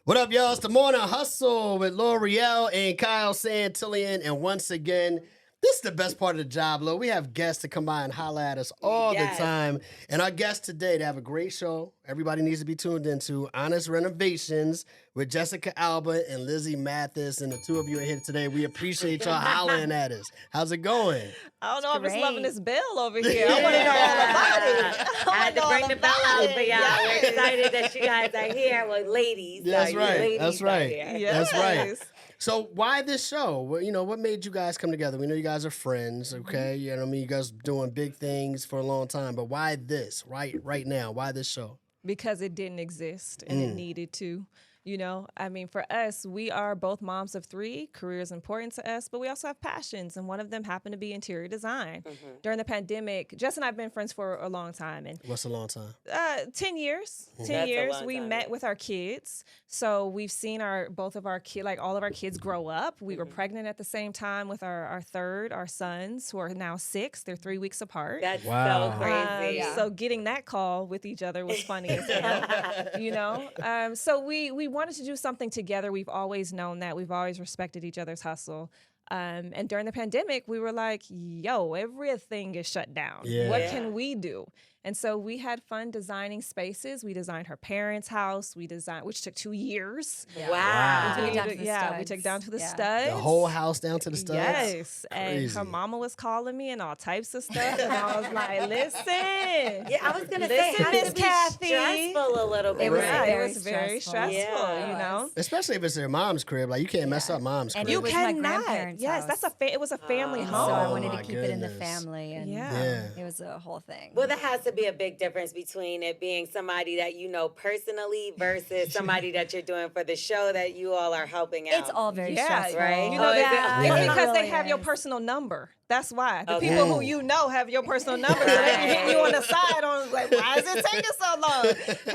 What up, y'all? It's the Morning Hustle with L'Oreal and Kyle Santillian. And once again, this is the best part of the job, Lo. We have guests to come by and holler at us all the time. And our guests today, they have a great show. Everybody needs to be tuned into Honest Renovations with Jessica, Alba, and Lizzy Mathis. And the two of you are here today. We appreciate y'all hollering at us. How's it going? I don't know if it's loving this bell over here. I want to know all about it. I had to bring the bell out for y'all. We're excited that you guys are here with ladies. That's right. Ladies That's right. Yes. That's right. So why this show? Well, you know, what made you guys come together? We know you guys are friends, okay? You know what I mean? You guys doing big things for a long time, but why this? Right now? Why this show? Because it didn't exist and it needed to. You know, I mean, for us, we are both moms of three. Career is important to us, but we also have passions, and one of them happened to be interior design. During the pandemic, Jess and I have been friends for a long time. And What's a long time? 10 years. 10 That's a years. long We time, met yeah. with our kids. So we've seen all of our kids grow up. We were pregnant at the same time with our sons, who are now 6. They're 3 weeks apart. That's Wow. so crazy. So getting that call with each other was funny as hell, you know? So we wanted to do something together. We've always known that. We've always respected each other's hustle. And during the pandemic, we were like, yo, everything is shut down. Yeah. What can we do? And so we had fun designing spaces. We designed her parents' house. Which took 2 years. Wow. We took it down to the we studs. took down to the Yeah. studs. The whole house down to the studs? Yes. And Crazy. her mama was calling me and all types of stuff. And I was like, listen. Yeah, I was going to say, Listen, how Miss to be Kathy. stressful a little bit. It was right? very It was very stressful. stressful, Yeah. you know? Especially if it's their mom's crib. Like, you can't mess up mom's And crib. it was my cannot. grandparents' Yes, house. it was a family So home. I Oh, wanted my to keep it in the goodness. family, and Yeah. it was a whole thing. Well, there has to be a big difference between it being somebody that you know personally versus somebody that you're doing for the show that you all are helping out. It's all very Yeah, stressful. right? You know Oh, is that? it? It's Yeah. because they Really have your is. personal number. That's why. The Okay. people who you know have your personal number. So they be hitting you on the side on like, why is it taking so long?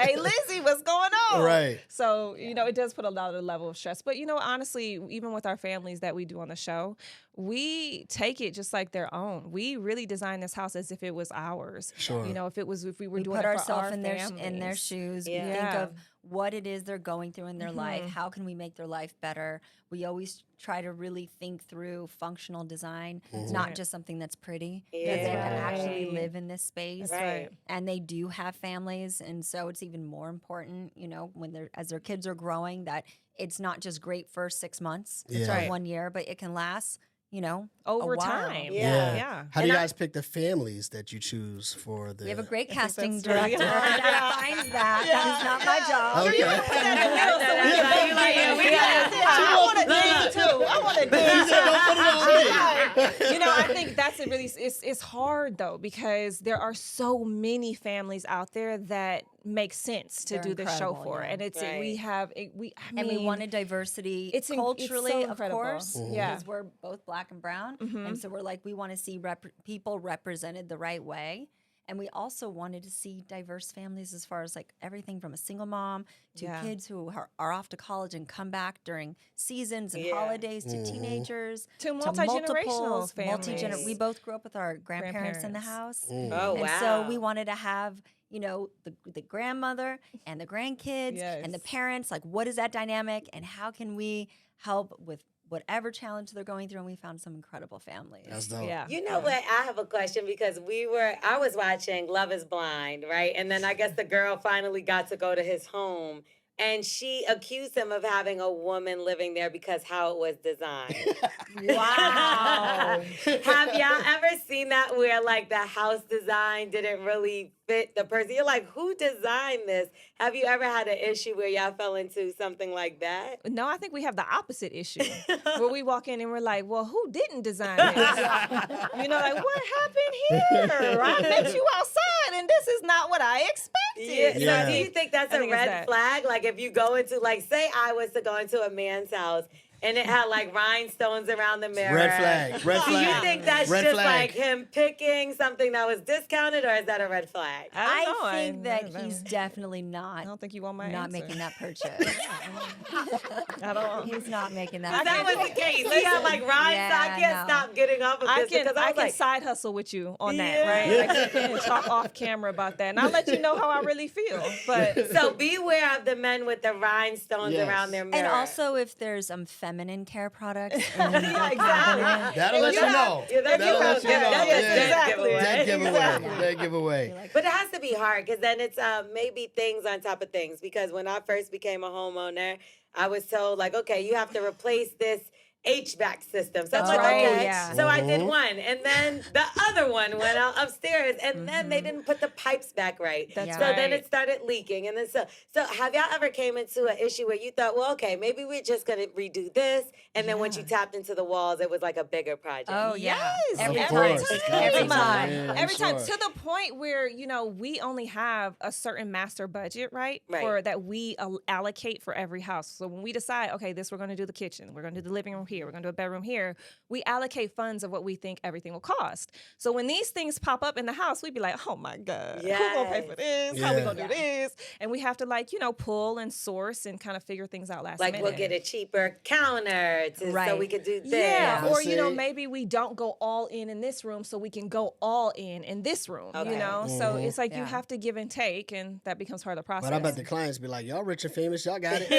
Hey, Lizzy, what's going on? Right. So, you know, it does put a lot of level of stress. But, you know, honestly, even with our families that we do on the show, we take it just like their own. We really design this house as if it was ours. Sure. You know, if we were We doing put it for ourselves our in their families. shoes. Yeah. We think Yeah. of what it is they're going through in their life. How can we make their life better? We always try to really think through functional design, not just something that's pretty. Yeah. They have to Right. actually live in this space. That's right. And they do have families, and so it's even more important, you know, as their kids are growing, that it's not just great for 6 months Yeah. or 1 year, but it can last, you know, Over a while. time. Yeah. Yeah. How do you And I- guys pick the families that you choose for the... We have a great casting that's really director hard. that finds that. That is not my job. Okay. I want a ding too. I want a ding too. You know, I think that's a really. It's hard though because there are so many families out there that make sense to They're do the show incredible, for, yeah. and it's Right. we have I mean, And we wanted diversity culturally, so of incredible. course, Yeah. because we're both black and brown. And so we're like, we want to see people represented the right way. And we also wanted to see diverse families as far as like everything from a single mom to Yeah. kids who are off to college and come back during seasons and Yeah. holidays to teenagers To multi-generational multiples, families. We both grew up with our grandparents in the Grandparents. house. Oh, And wow. so we wanted to have, you know, the grandmother and the grandkids and the Yes. parents. Like, what is that dynamic, and how can we help with whatever challenge they're going through? And we found some incredible families. That's dope. Yeah. You know what? I have a question because I was watching Love is Blind, right? And then I guess the girl finally got to go to his home and she accused him of having a woman living there because how it was designed. Wow. Have y'all ever seen that where like the house design didn't really fit the person? You're like, who designed this? Have you ever had an issue where y'all fell into something like that? No, I think we have the opposite issue where we walk in and we're like, well, who didn't design this? You know, like, what happened here? I met you outside and this is not what I expected. Yeah. Yeah. So do you think that's I a think it's red that. flag? Like if you go into, like, say I was to go into a man's house and it had like rhinestones around the mirror. Red flag. Red Do flag. you think that's Red just flag. like him picking something that was discounted, or is that a red flag? I think that he's definitely not. I don't think you want my not answer. making that purchase. I don't. He's not making that. That was the case. He had like rhinestones. I can't stop getting off of this because I I was can like, side hustle with you on that, Yeah. right? Like, we can talk off camera about that, and I'll let you know how I really feel. But so beware of the men with the rhinestones Yes. around their mirror. And also, if there's feminine care products, in the exactly. cabinet, That'll let you know. Yeah, That'll let you know. That's Yeah. a dead giveaway. Dead giveaway. Dead giveaway. But it has to be hard because then it's maybe things on top of things. Because when I first became a homeowner, I was told like, okay, you have to replace this HVAC system. So I'm like, right. okay. Yeah. So I did one, and then the other one went out upstairs, and then they didn't put the pipes back right. That's so right. then it started leaking, and then so have y'all ever came into an issue where you thought, well, okay, maybe we're just gonna redo this, and then once you tapped into the walls, it was like a bigger project. Oh yeah, Yes, every Of time. course. Every time. Yeah, I'm Every time, sure. to the point where we only have a certain master budget, right? Right. For that we allocate for every house. So when we decide, okay, we're going to do the kitchen, we're going to do the living room here, we're going to do a bedroom here, we allocate funds of what we think everything will cost. So when these things pop up in the house, we'd be like, oh my God, who's gonna pay for this? How we Yeah. gonna do this? And we have to pull and source and kind of figure things out last Like minute. we'll get a cheaper counter so Right. we could do this. Yeah, That's or it. maybe we don't go all in this room, so we can go all in this room. Okay. So it's like you Yeah. have to give and take, and that becomes part of the process. But I bet the clients be like, y'all rich and famous, y'all got it.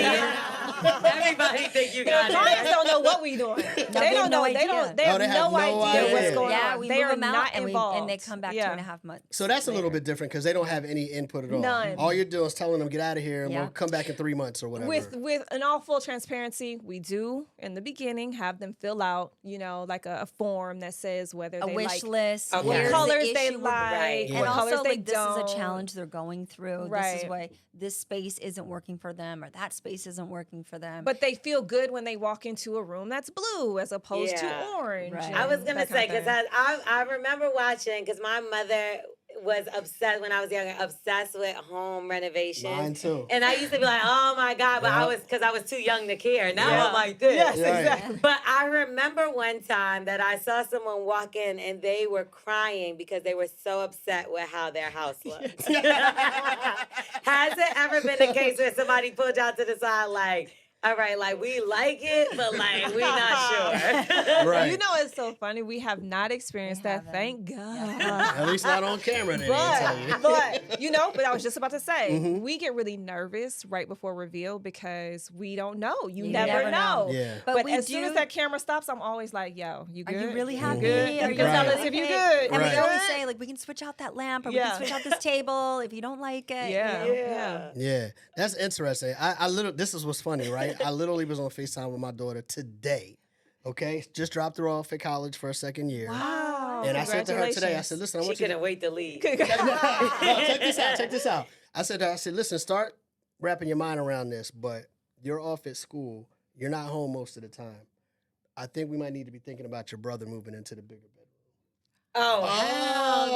Everybody think you got clients it. don't know what we doing. They don't know. They don't. They have no idea what's going Yeah, on. we They move are them out not and, involved. and they come back Yeah. 2.5 months. So that's a little bit different because they don't have any input at all. None. All you're doing is telling them, get out of here, and Yeah. we'll come back in 3 months or whatever. With an all full transparency, we do in the beginning have them fill out, like a form that says whether A they wish like list. Okay. what where's the colors they issue with- like, Right. what And colors also, they like, this don't. is a challenge they're going through. This Right. is why this space isn't working for them or that space isn't working for them. But they feel good when they walk into a room that's blue as opposed Yeah. to orange. Right. and I was gonna that say kind of because thing. I remember watching because my mother was obsessed when I was younger, obsessed with home renovations. Mine too. And I used to be like, oh my God, but Yeah. because I was too young to care. Now Yeah. I'm like this. Yes, Right. exactly. But I remember one time that I saw someone walk in and they were crying because they were so upset with how their house looked. Has it ever been a case where somebody pulled you out to the side like, all right, like we like it, but like we're not sure. Right. It's so funny. We have not experienced that. haven't. Thank God. At least not on camera, they didn't tell you. But I was just about to say, we get really nervous right before reveal because we don't know. You never know. Yeah. But we as soon as do- that camera stops, I'm always like, yo, you Are good? you really happy? Good? Are You you can tell Right. us if you okay? good. And Right. we always say, like, we can switch out that lamp or we Yeah. can switch out this table if you don't like it. Yeah. You know? Yeah. Yeah, that's interesting. I literally, this is what's funny, right? I literally was on FaceTime with my daughter today. Okay, just dropped her off at college for her second year. Wow. And I said to her today, I said, Congratulations. listen, I She want you to couldn't wait to leave. No, check this out. I said, listen, start wrapping your mind around this, but you're off at school. You're not home most of the time. I think we might need to be thinking about your brother moving into the bigger bedroom. Oh, hell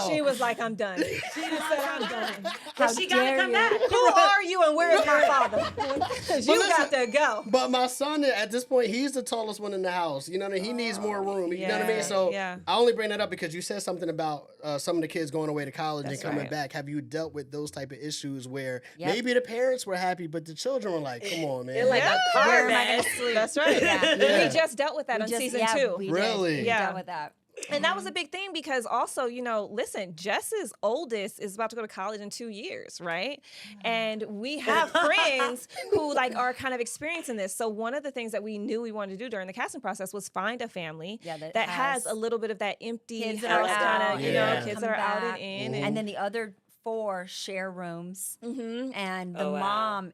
no. She was like, I'm done. She just said, I'm done. But she gotta come back. Who are you and where is my father? You got to go. But my son, at this point, he's the tallest one in the house. You know what I mean? He needs more room. You know what I mean? yeah, So yeah. I only bring that up because you said something about some of the kids going away to college That's and coming right. back. Have you dealt with those type of issues where Yep. maybe the parents were happy, but the children were like, come on, man. They're like a car Where am I mess. gonna sleep? That's right. Yeah. We just dealt with that on season 2. We Really? did. Yeah. We dealt with that. And that was a big thing because also, listen, Jess's oldest is about to go to college in 2 years, right? And we have friends who are kind of experiencing this. So one of the things that we knew we wanted to do during the casting process was find a family that has has a little bit of that empty kids that house are kind out, of, Yeah. kids come that are out back. and in. And then the other 4 share rooms. And the Oh, wow. mom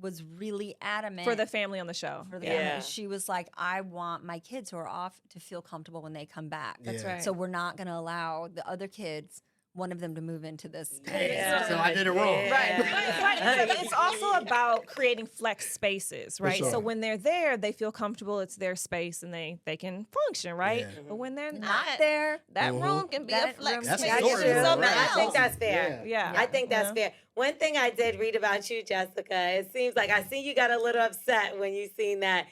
was really adamant for the family on the show. for the Yeah. family. She was like, I want my kids who are off to feel comfortable when they come back. That's Yeah. right. So we're not going to allow the other kids, one of them to move into this. Yeah. So I did it wrong. Right. But it's also about creating flex spaces, right? sure. So when they're there, they feel comfortable. It's their space and they can function, right? Yeah. But when they're Not not there. that room can be a That flex room That's space. a I story, get you. though, So right? I think that's fair. Yeah. I think that's Yeah. fair. One thing I did read about you, Jessica, it seems like I seen you got a little upset when you seen that.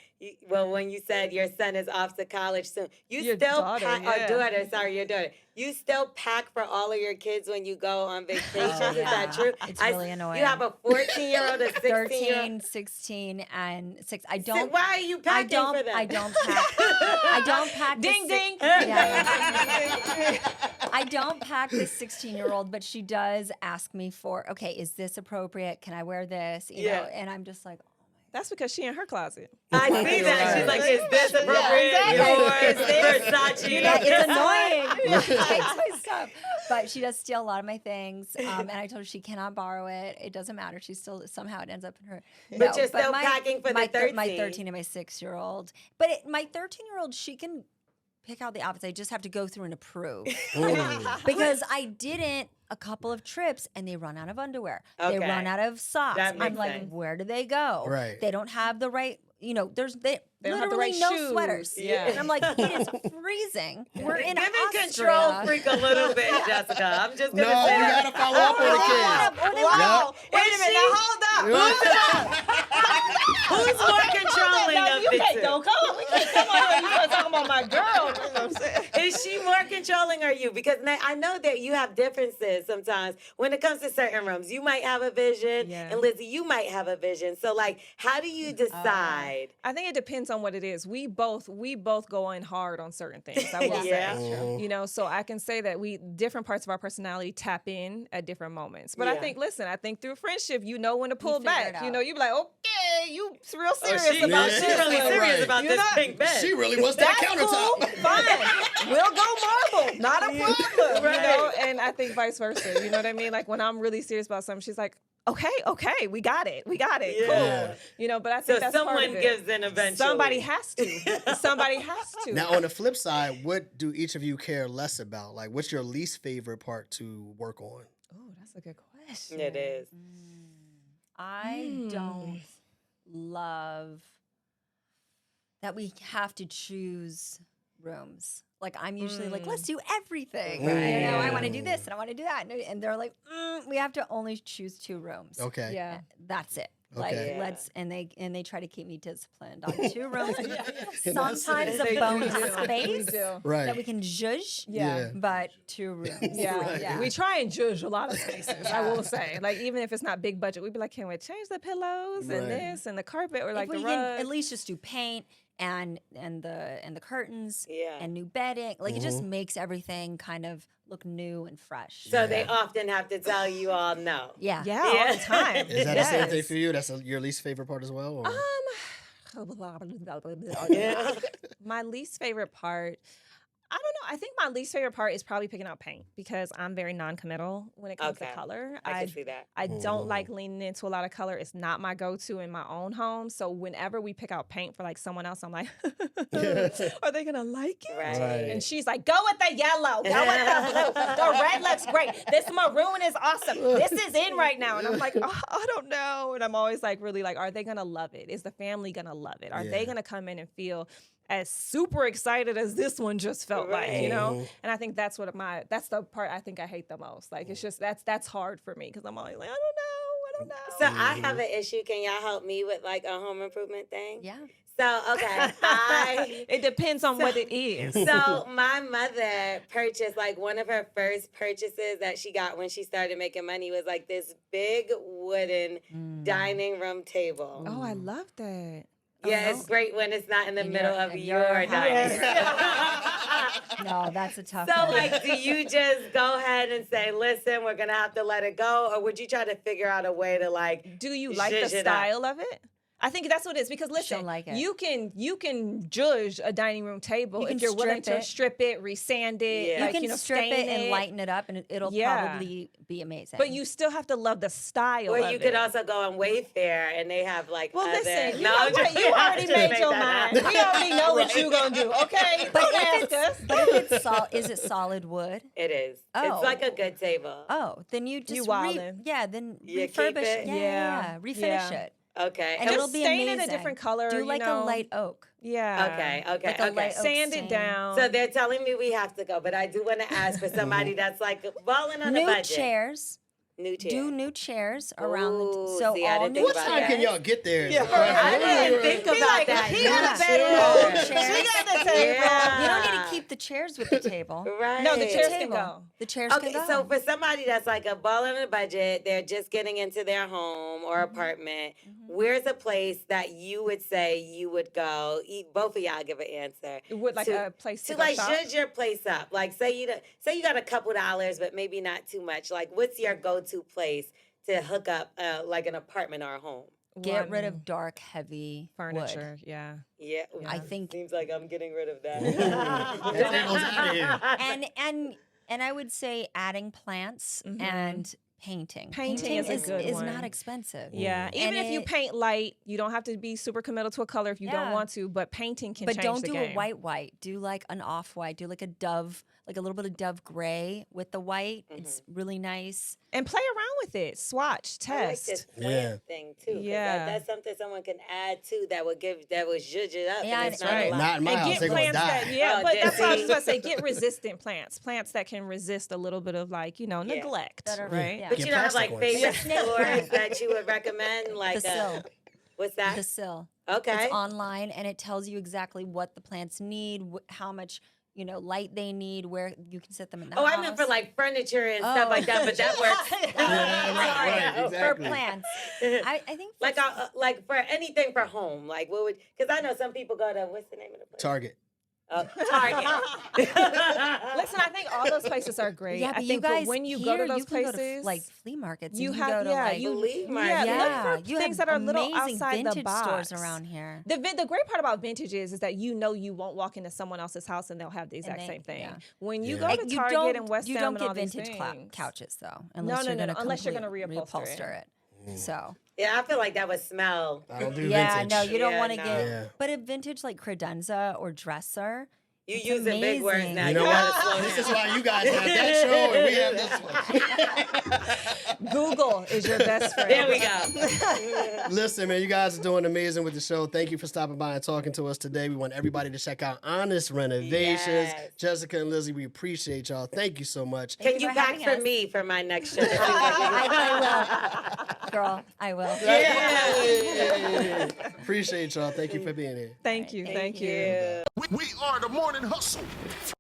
When you said your son is off to college soon, you Your still daughter, pack. yeah. Or daughter, sorry, your daughter. You still pack for all of your kids when you go on vacations. Oh, Is that true? It's really annoying. You have a 14-year-old, a 16-year-old. 13, 16, and 6. I don't. Why are you packing for them? I don't pack. I don't pack. Ding ding. Yeah. I don't pack this 16-year-old, but she does ask me for, okay, is this appropriate? Can I wear this? You know, and I'm just like, That's because she in her closet. I see that. Right. She's like, is this appropriate? exactly. Is this Versace? yeah, it's annoying. She takes my stuff. But she does steal a lot of my things. And I told her she cannot borrow it. It doesn't matter. She still, somehow it ends up in her. But you're still packing for the 13. My 13 and my 6-year-old. But my 13-year-old, she can pick out the outfits. I just have to go through and approve. Because I didn't a couple of trips and they run out of underwear. They Okay. run out of socks. That I'm makes like, sense. where do they go? Right. They don't have the right, you know, they don't have the literally right no shoes. sweaters. Yeah. And I'm like, it is freezing. We're in Give me Austria. control freak a little bit, Jessica. I'm just No, gonna we say that. gotta follow up on the kids. Wow. Wait a minute. Now hold up. Who's more controlling of You the can't two? go. Come on. We can't come on here. You start talking about my girl. You know what I'm saying? Is she more controlling or you? Because now, I know that you have differences sometimes when it comes to certain rooms. You might have a vision, Yeah. and Lizzy, you might have a vision. So, like, how do you decide? I think it depends on what it is. We both go in hard on certain things. I will Yeah. say, you know, so I can say that we different parts of our personality tap in at different moments. But I Yeah. think, listen, I think through friendship, you know when to pull figure it back. You out. know, you be like, okay, you real serious She's about Yeah. this. really one. serious Right. about You this know- pink bed. She really wants that That's cool. countertop. Fine. We'll go marble. Not a problem. Right. You know, and I think vice versa. You know what I mean? Like when I'm really serious about something, she's like, okay, we got it. Yeah. Cool. You know, but I So think that's part someone of it. gives in eventually. Somebody has to. Somebody has to. Now, on the flip side, what do each of you care less about? Like, what's your least favorite part to work on? Oh, that's a good question. It is. I don't love that we have to choose rooms. Like I'm usually like, let's do everything. You know, I want to do this and I want to do that, and they're like, we have to only choose 2 rooms. Okay. Yeah. That's it. Okay. Like Yeah. let's and they try to keep me disciplined on 2 rooms. That's Sometimes it. a They bonus do. space We do. Right. that we can judge. Yeah. But 2 rooms. Yeah, Right. yeah. We try and judge a lot of spaces, I will say. Like, even if it's not big budget, we'd be like, can we change the pillows Right. and this and the carpet or like If we the can rug? at least just do paint and the curtains Yeah. and new bedding. Like it just makes everything kind of look new and fresh. So they often have to tell you all no. yeah. Yeah, all the time. Is that the same thing Yes. for you? That's your least favorite part as well? Or? My least favorite part, I don't know. I think my least favorite part is probably picking out paint because I'm very non-committal when it comes Okay. to color. I can see that. I don't like leaning into a lot of color. It's not my go-to in my own home. So whenever we pick out paint for like someone else, I'm like, are they gonna like it? Right. And she's like, go with the yellow, go with the blue. The red looks great. This maroon is awesome. This is in right now. And I'm like, oh, I don't know. And I'm always like, really like, are they gonna love it? Is the family gonna love it? Are Yeah. they gonna come in and feel as super excited as this one just felt like, you know? And I think that's that's the part I think I hate the most. Like, it's just, that's hard for me because I'm always like, I don't know. So I have an issue. Can y'all help me with like a home improvement thing? Yeah. So, okay, It depends on what it is. So my mother purchased like one of her first purchases that she got when she started making money was like this big wooden dining room table. Oh, I love that. Yeah, it's great when it's not in the In middle your- of in your your dining house. room. No, that's a tough So, one. like, do you just go ahead and say, listen, we're going to have to let it go? Or would you try to figure out a way to, like, Do you like the zhuzh it up? style of it? I think that's what it is because listen, like it. you can judge a dining room table You if can you're willing strip to it. strip it, resand it, Yeah. like, you can strip stain it and lighten it up, and it'll Yeah. probably be amazing. But you still have to love the style. Or of you could it. also go on Wayfair and they have, like, Well, other... listen, you No, know I'm what? just- You I'm already just made make your that mind. up. We already know what you're gonna do. Okay, But don't if ask us. is it solid wood? It is. Oh. It's like a good table. Oh, then you just wildin'. then You keep refurbish it? it. Yeah. Refinish Yeah. it. Okay. And And it'll Just be stain it amazing. a different color. Do you like know? a light oak. Yeah. okay, Like a okay. light oak Sand it stain. down. So they're telling me we have to go, but I do want to ask for somebody that's, like, balling on a New budget. chairs. do new chairs around Ooh, so see, I all didn't new think What about time that. can y'all get there? I didn't think about that. he Yeah. got a bedroom. Yeah. She got the table. Yeah. You don't need to keep the chairs with the table. Right. No, the chairs can Table. go. The chairs Okay, can go. so for somebody that's like a ball on a budget, they're just getting into their home or apartment, where's a place that you would say you would go? Both of y'all give an answer. Would like to, a place to to go like shop? zhuzh your place up. Like say you got a couple dollars, but maybe not too much. Like what's your go-to place to hook up like an apartment or a home? Get rid of dark, heavy furniture. wood. Yeah. Yeah, I think seems like I'm getting rid of that. That table's out of here. and I would say adding plants and painting. Painting is a good is one. not expensive. Yeah, even And if you paint light, you don't have to be super committal to a color if you don't Yeah. want to. But painting can But change don't the do game. a white. Do like an off-white. Do like a dove, like a little bit of dove gray with the white. It's really nice. And play around with it. Swatch, I like test. this Yeah. plant thing too. 'Cause Yeah. that's something someone can add to that would zhuzh it up. Yeah, and it's that's not right. a lot. Not in my And house. get They're gonna plants die. that, yeah, Oh, but that's what I was Jesse. about to say. Get resistant plants, plants that can resist a little bit of like, neglect, That are- right? yeah. But Get you don't have plastic like ones. favorite Snake stores plant. that you would recommend? Like The sill. what's that? The sill. Okay. It's online and it tells you exactly what the plants need, how much light they need, where you can set them in the house. I meant for like furniture and stuff Oh. like that, but that works. Yeah, right, For exactly. plants. I think for like for anything for home, like what would? Because I know some people go to what's the name of the place? Target. Target. Listen, I think all those places are great. yeah, I but think you guys when you here, go to those you can places, go to like flea markets. you and have can go to like Flea market. yeah, yeah, look for you things have that are little amazing outside the vintage box. stores around here. The great part about vintage is that you won't walk into someone else's house and they'll have the exact they- same thing. yeah. When you Yeah. go to Target and West you Ham don't and get all these vintage things, couches though, No, unless no, you're no, going to unless you're gonna reupholster it. So Yeah, I feel like that would smell. I don't do yeah, vintage. no, you don't Yeah, want to no. get. Yeah. But a vintage like credenza or dresser. You It's using big words amazing. now. You know gotta what? slow This is down. why you guys have that show and we have this one. Google is your best friend. There we go. Listen, man, you guys are doing amazing with the show. Thank you for stopping by and talking to us today. We want everybody to check out Honest Renovations. Yes. Jessica and Lizzy, we appreciate y'all. Thank you so much. Can you you for pack having for us. me for my next show? I will, girl. I will. Yeah. Appreciate y'all. Thank you for being here. Thank you. Thank you. We are the morning hustle.